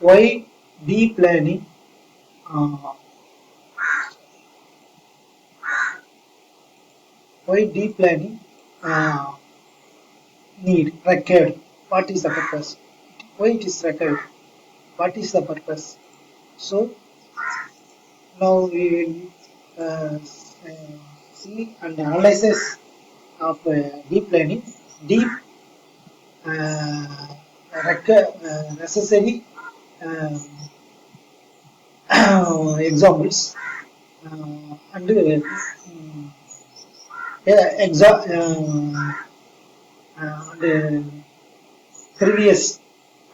Why deep learning uh, why deep learning uh, required? What is the purpose? Why it is required? What is the purpose? So now we will see and analysis of deep learning. Deep uh, necessary um, examples and yeah, and previous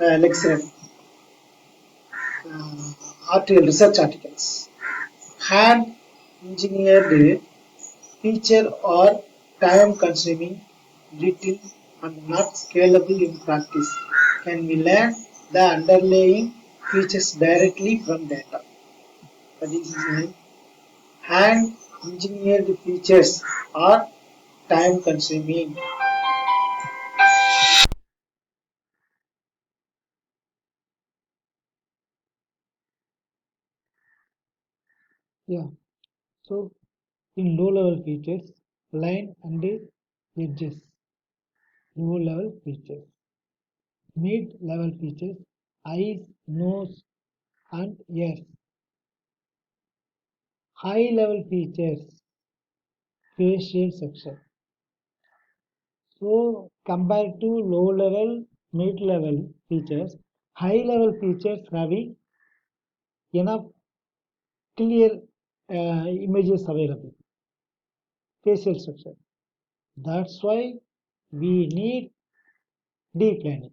lecture article research articles hand engineered feature or time consuming brittle and not scalable in practice. Can we learn the underlying features directly from data? That is hand engineered features are time consuming. Yeah. So in low level features, line and edges, low level features. Mid level features, eyes, nose, and ears. High level features, facial section. So compared to low level, mid level features, high level features having enough clear images available, facial structure. That's why we need deep learning.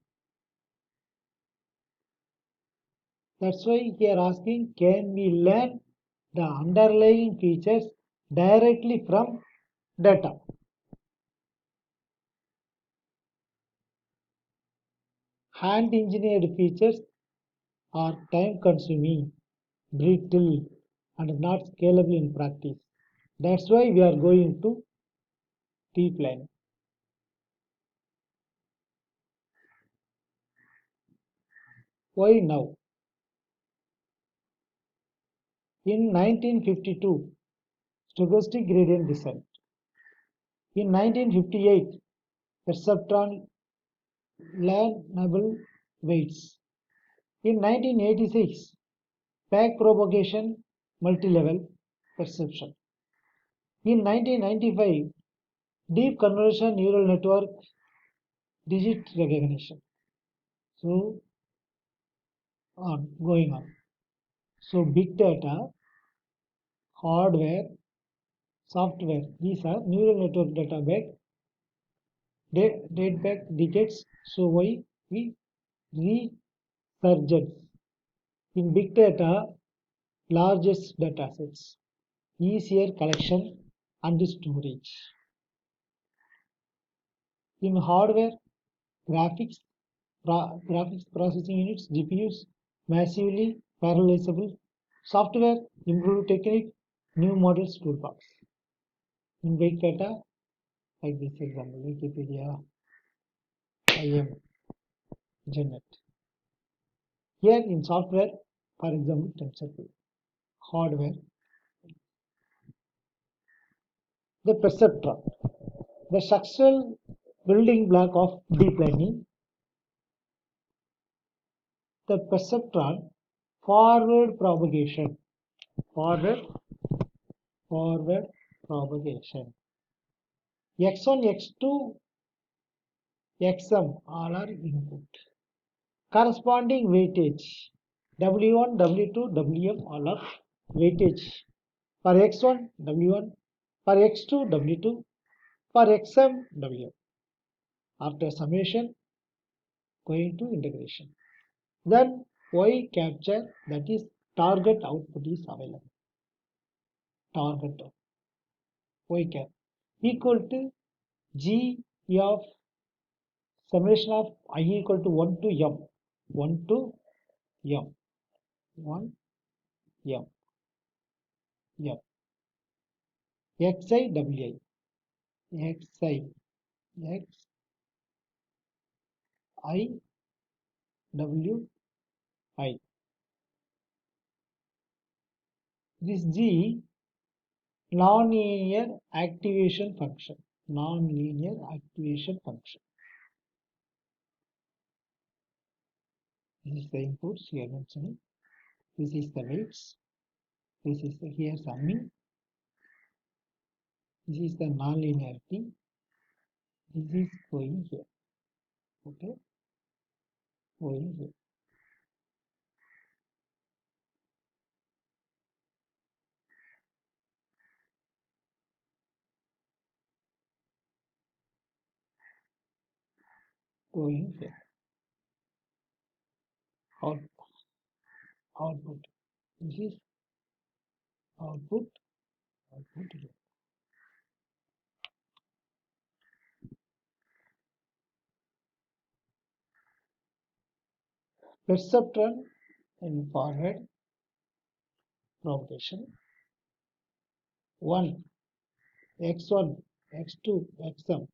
That's why we are asking, can we learn the underlying features directly from data? Hand engineered features are time consuming, brittle, and not scalable in practice. That's why we are going to deep learning. Why now? In 1952, stochastic gradient descent. In 1958, perceptron learnable weights. In 1986, backpropagation multilevel perception. In 1995, deep convolution neural network digit recognition. So going on. So big data, hardware, software, these are neural network data date back decades. So why we resurgence in big data, largest data sets, easier collection and storage. In hardware, graphics, graphics processing units, GPUs, massively parallelizable. Software, improved technique, new models toolbox. In big data, like this example, Wikipedia, IM, Genet. Here in software, for example, TensorFlow. Hardware, the perceptron, the structural building block of deep learning, the perceptron forward propagation, forward forward propagation. X1, X2, Xm all are input. Corresponding weightage W1, W2, Wm all are weightage. For X1, W1, for X2, W2, for Xm, Wm. After summation, going to integration. Then Y capture, that is target output is available. Target Y cap equal to G of summation of I equal to 1 to M. 1 to M. 1 M. M. Xi Wi. Xi. X I W I. This G nonlinear activation function. Nonlinear activation function. This is the inputs here mentioning. This is the weights. This is the here summing. This is the nonlinearity. This is going here. Okay, going here. Going here. Output. This is output. Output here. Perceptron in forward propagation. 1, x1, x2, xm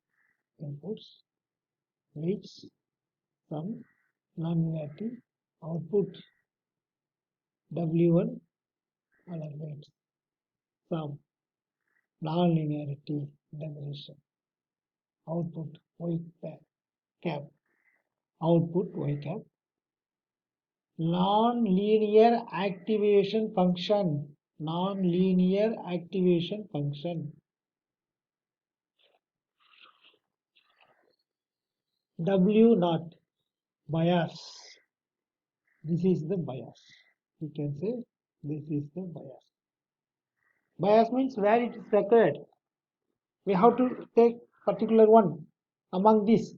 inputs, weights, sum, nonlinearity, output w1, other weights, sum, nonlinearity, definition, output y cap, output y cap, non-linear activation function, non-linear activation function, W naught bias. This is the bias. You can say this is the bias. Bias means where it is required. We have to take particular one among these.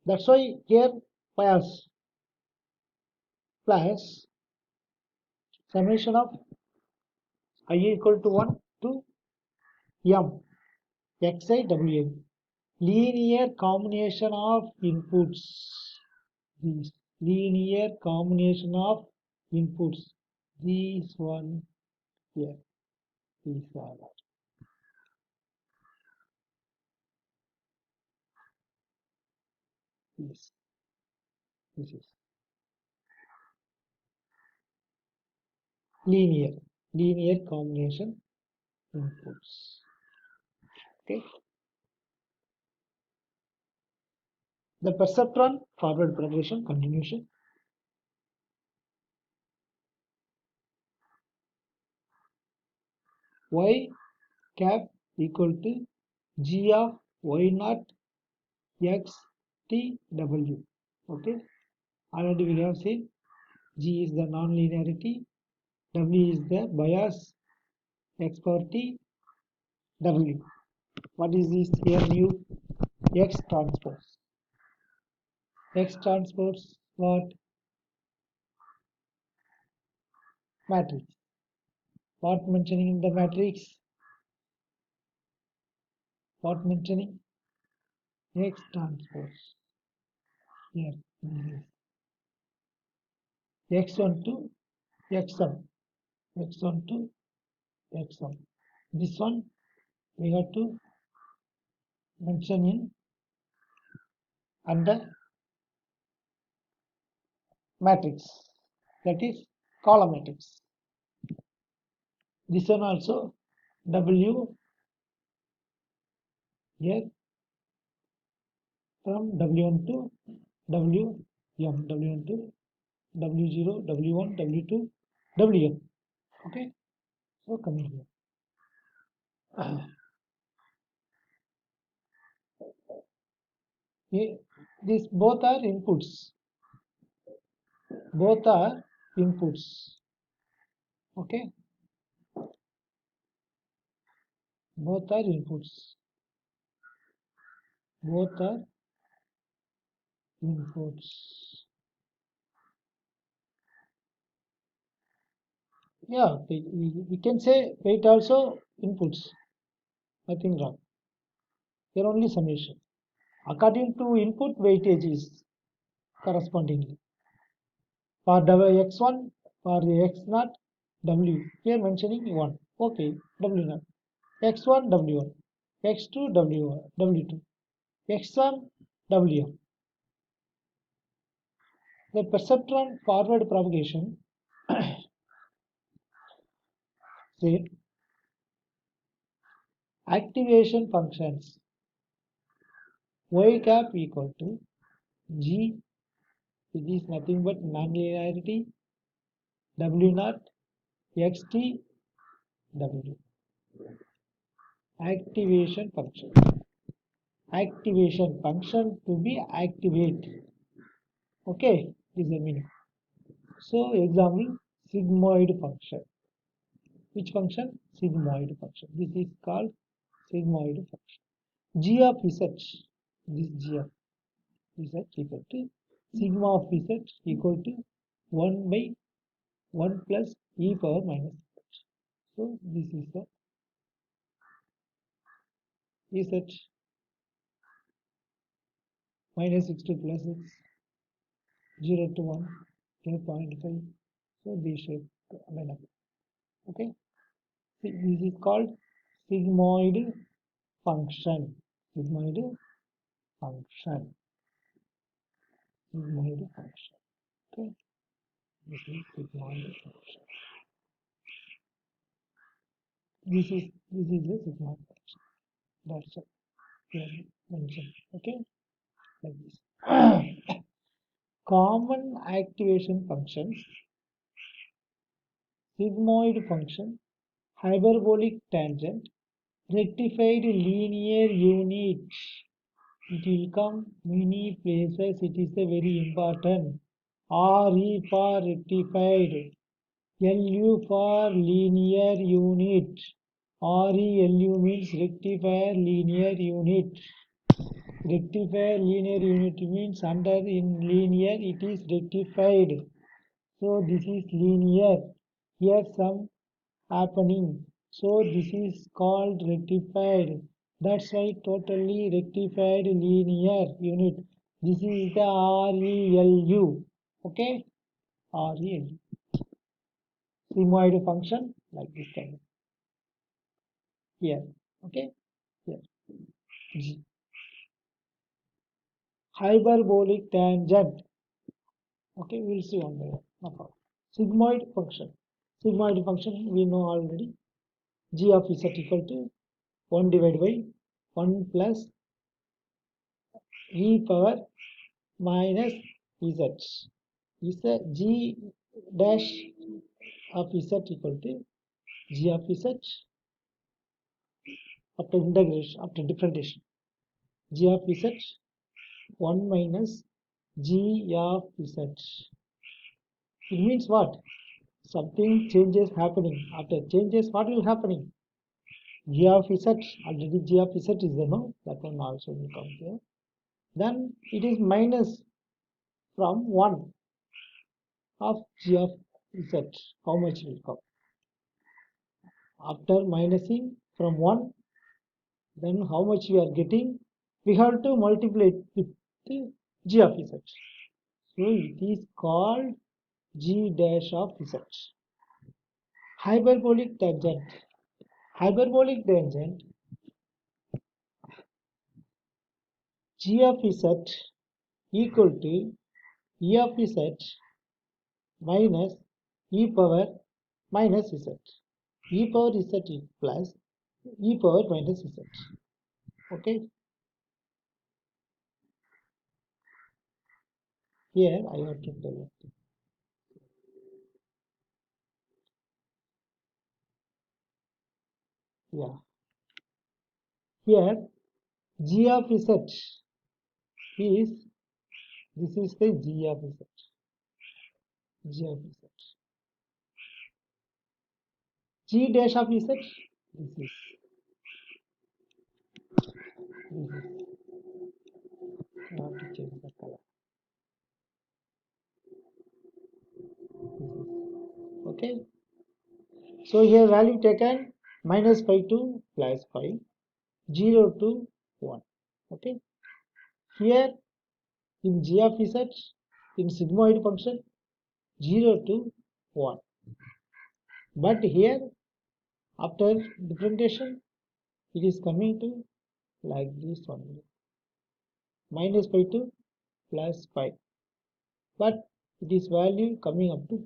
That's why here bias plus summation of I equal to 1 to m xi wm. Linear combination of inputs. This linear combination of inputs. This one here. These are this. This is linear combination inputs. Okay. The perceptron forward propagation continuation. Y cap equal to G of Y naught X T W. Okay. Already we have seen G is the non-linearity, W is the bias, X power T, W. What is this here new? X transpose. X transpose what? Matrix. What mentioning in the matrix? What mentioning? X transpose. Here x1 to xm, x1 to xm. This one we have to mention in under matrix, that is column matrix. This one also W here from W1 to Wm, W1 to W0, W1, W2, Wm. Okay, so coming here. These both are inputs. Both are inputs. Okay, both are inputs. Both are inputs. Yeah, we can say weight also inputs. Nothing wrong. Here only summation. According to input, weightage is correspondingly. For x1, for x0, w. Here mentioning 1. Okay, w0. x1, w1. x2, w2. x1, wm. The perceptron forward propagation say activation functions y cap equal to g, it is nothing but nonlinearity, w naught xt w. Activation function to be activate. Okay, this is the meaning. So example, sigmoid function. Which function? Sigmoid function. This is called sigmoid function. G of z, this g of z equal to sigma of z equal to 1 by 1 plus e power minus z. So this is the z minus 6 to plus x 0 to 1 0.5. So this shape available. Okay, this is called sigmoid function. Sigmoid function. Sigmoid function. Okay, this is sigmoid function. This is the sigmoid function. That's it. Clearly mentioned. Okay, like this. Common activation functions: sigmoid function, hyperbolic tangent, rectified linear unit. It will come many places. It is a very important. RE for rectified, LU for linear unit. RELU means rectifier linear unit. Rectifier linear unit means under in linear it is rectified. So this is linear. Here some happening. So this is called rectified. That's why totally rectified linear unit. This is the RELU. Okay? RELU. Sigmoid function like this kind. Here. Okay? Here. G. Hyperbolic tangent. Okay, we'll see one by one. No problem. Sigmoid function. Sigmoid function we know already. G of z equal to 1 divided by 1 plus e power minus z. Is a g dash of z equal to g of z after integration, after differentiation. G of z 1 minus g of z. It means what? Something changes happening. After changes, what will happening? G of z, already g of z is there, no? That one also will come here. Then it is minus from 1 of g of z. How much will come? After minusing from 1, then how much we are getting? We have to multiply it with g of z. So it is called g dash of z. Hyperbolic tangent. Hyperbolic tangent g of z equal to e of z minus e power minus z. E power z plus e power minus z. Okay. Here I have to tell it. Yeah. Here g of z is, this is the g of z. G of z. G dash of z, this is not to change the color. Okay. So here value taken minus 5 to plus 5, 0 to 1. Okay. Here in g of z, in sigmoid function, 0 to 1. But here after differentiation, it is coming to like this only. Minus 5 to plus 5. But it is value coming up to